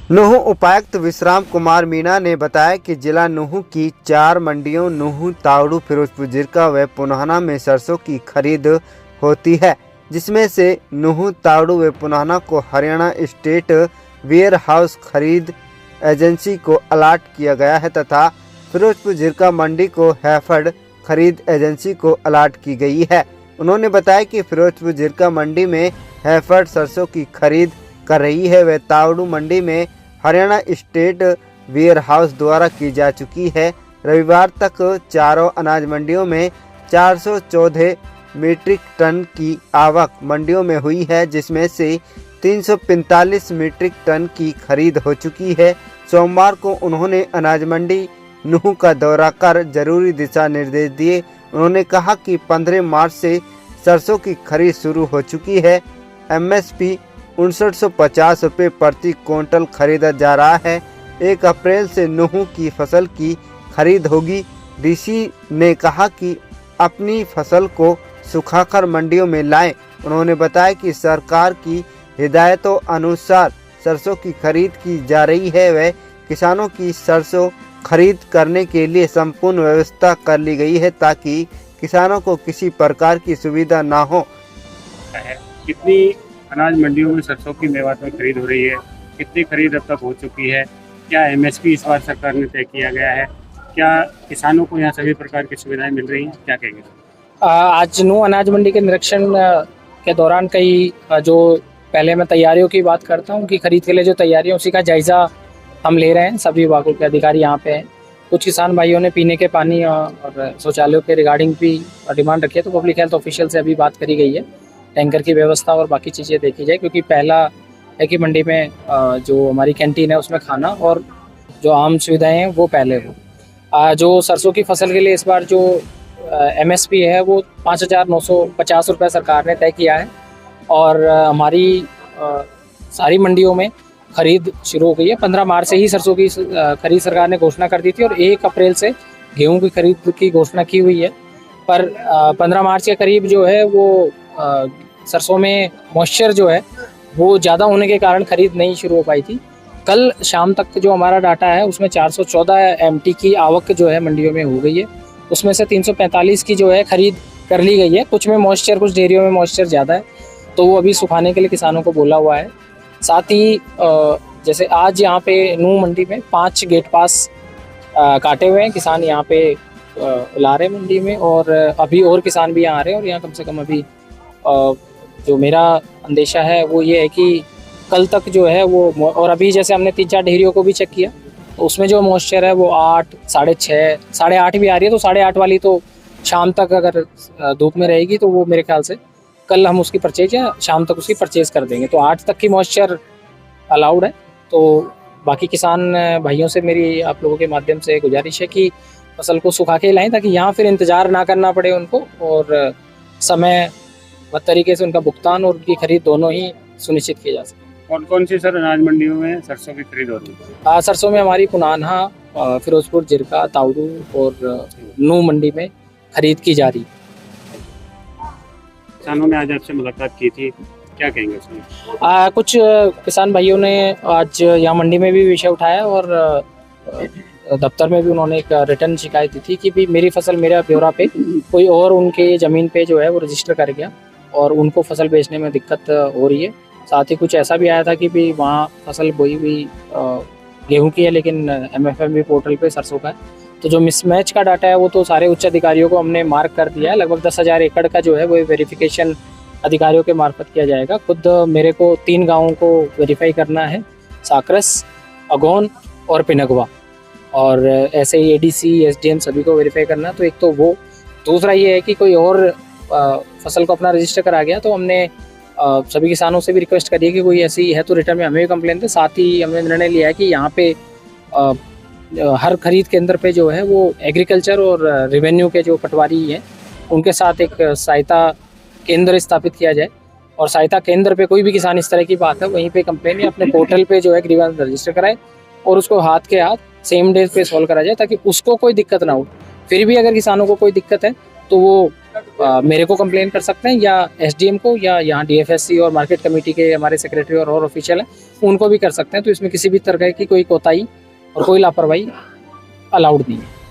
नुहू उपायुक्त विश्राम कुमार मीणा ने बताया कि जिला नुहू की 4 मंडियों नुहू, तावड़ू, फिरोजपुर जिरका व पुनाहना में सरसों की खरीद होती है, जिसमें से नुहू, तावड़ू व पुनाहना को हरियाणा स्टेट वेयर हाउस खरीद एजेंसी को अलाट किया गया है तथा फिरोजपुर जिरका मंडी को हैफर्ड खरीद एजेंसी को अलाट की गई है। उन्होंने बताया कि फिरोजपुर जिरका मंडी में हैफर्ड सरसों की खरीद कर रही है व तावड़ू मंडी में हरियाणा स्टेट वेयर हाउस द्वारा की जा चुकी है। रविवार तक चारों अनाज मंडियों में 414 मीट्रिक टन की आवक मंडियों में हुई है, जिसमें से 345 मीट्रिक टन की खरीद हो चुकी है। सोमवार को उन्होंने अनाज मंडी नुहू का दौरा कर जरूरी दिशा निर्देश दिए। उन्होंने कहा कि 15 मार्च से सरसों की खरीद शुरू हो चुकी है। MSP 5950 रुपये प्रति क्विंटल खरीदा जा रहा है। 1 अप्रैल से नुहू की फसल की खरीद होगी। डीसी ने कहा कि अपनी फसल को सुखाकर मंडियों में लाएं। उन्होंने बताया कि सरकार की हिदायतों अनुसार सरसों की खरीद की जा रही है व किसानों की सरसों खरीद करने के लिए संपूर्ण व्यवस्था कर ली गई है ताकि किसानों को किसी प्रकार की सुविधा ना हो। कितनी अनाज मंडियों में सरसों की मेवात में खरीद हो रही है, कितनी खरीद अब तक हो चुकी है, क्या MSP इस बार सरकार ने तय किया गया है, क्या किसानों को यहाँ सभी प्रकार की सुविधाएं मिल रही हैं, क्या कहेंगे? आज न्यू अनाज मंडी के निरीक्षण के दौरान कई जो पहले मैं तैयारियों की बात करता हूँ कि खरीद के लिए जो तैयारियाँ उसी का जायज़ा हम ले रहे हैं। सभी विभागों के अधिकारी यहाँ पे हैं। कुछ किसान भाइयों ने पीने के पानी और शौचालयों के रिगार्डिंग भी डिमांड रखी है, तो पब्लिक हेल्थ ऑफिशियल से अभी बात करी गई है, टैंकर की व्यवस्था और बाकी चीज़ें देखी जाए, क्योंकि पहला है कि मंडी में जो हमारी कैंटीन है उसमें खाना और जो आम सुविधाएं हैं वो पहले हो। जो सरसों की फसल के लिए इस बार जो MSP है वो 5,950 रुपये सरकार ने तय किया है और हमारी सारी मंडियों में खरीद शुरू हो गई है। 15 मार्च से ही सरसों की खरीद सरकार ने घोषणा कर दी थी और 1 अप्रैल से गेहूं की खरीद की घोषणा की हुई है। पर 15 मार्च के करीब जो है वो सरसों में मॉइस्चर जो है वो ज़्यादा होने के कारण खरीद नहीं शुरू हो पाई थी। कल शाम तक जो हमारा डाटा है उसमें 414 MT की आवक जो है मंडियों में हो गई है। उसमें से 345 की जो है खरीद कर ली गई है। कुछ में मॉइस्चर, कुछ डेयरियों में मॉइस्चर ज़्यादा है तो वो अभी सुखाने के लिए किसानों को बोला हुआ है। साथ ही जैसे आज यहाँ पे नू मंडी में 5 गेट पास काटे हुए हैं, किसान यहाँ पे ला रहे मंडी में और अभी और किसान भी यहाँ आ रहे हैं और यहाँ कम से कम अभी जो मेरा अंदेशा है वो ये है कि कल तक जो है वो, और अभी जैसे हमने 3-4 डेयरियों को भी चेक किया तो उसमें जो मॉइस्चर है वो 8, 6.5, 8.5 भी आ रही है। तो 8.5 वाली तो शाम तक अगर धूप में रहेगी तो वो मेरे ख्याल से कल हम उसकी परचेज या शाम तक उसकी परचेज कर देंगे। तो 8 तक की मॉइस्चर अलाउड है। तो बाकी किसान भाइयों से मेरी आप लोगों के माध्यम से गुजारिश है कि फसल को सुखा के लाएं ताकि यहाँ फिर इंतज़ार ना करना पड़े उनको और समय तरीके से उनका भुगतान और उनकी खरीद दोनों ही सुनिश्चित किए जा सके। कौन कौन सी सर अनाज मंडियों में सरसों की खरीद हो रही है? सरसों में हमारी पुनान्हा, फिरोजपुर, जिरका, तावड़ू और नू मंडी में खरीद की जा रही है। किसानों ने आज आपसे मुलाकात की थी, क्या कहेंगे उसमें? कुछ किसान भाइयों ने आज यहाँ मंडी में भी विषय उठाया और दफ्तर में भी उन्होंने एक रिटर्न शिकायत दी थी कि भी मेरी फसल मेरा ब्यौरा पे कोई और उनके ज़मीन पे जो है वो रजिस्टर कर गया और उनको फसल बेचने में दिक्कत हो रही है। साथ ही कुछ ऐसा भी आया था कि भी वहाँ फसल बोई हुई गेहूं की है लेकिन MFMB पोर्टल पे सरसों का है। तो जो मिसमैच का डाटा है वो तो सारे उच्च अधिकारियों को हमने मार्क कर दिया है। लगभग 10,000 एकड़ का जो है वो वेरिफिकेशन अधिकारियों के मार्फत किया जाएगा। खुद मेरे को 3 गाँवों को वेरीफाई करना है, साकरस, अगौन और पिनगवा, और ऐसे ही ADC, SDM सभी को वेरीफाई करना। तो एक तो वो, दूसरा ये है कि कोई और फसल को अपना रजिस्टर करा गया तो हमने सभी किसानों से भी रिक्वेस्ट करी है कि कोई ऐसी है तो रिटर्न में हमें भी कंप्लेन दें। साथ ही हमने निर्णय लिया है कि यहाँ पे हर खरीद केंद्र पे जो है वो एग्रीकल्चर और रेवेन्यू के जो पटवारी हैं उनके साथ एक सहायता केंद्र स्थापित किया जाए और सहायता केंद्र पे कोई भी किसान इस तरह की बात है वहीं पे कंप्लेन या अपने पोर्टल पे जो है ग्रीवेंस रजिस्टर कराए और उसको हाथ के हाथ सेम डे पे सॉल्व करा जाए ताकि उसको कोई दिक्कत ना हो। फिर भी अगर किसानों को कोई दिक्कत है तो वो मेरे को कंप्लेन कर सकते हैं या एसडीएम को, या यहाँ डीएफएससी और मार्केट कमेटी के हमारे सेक्रेटरी और ऑफिशियल हैं उनको भी कर सकते हैं। तो इसमें किसी भी तरह की कोई कोताही और कोई लापरवाही अलाउड नहीं है।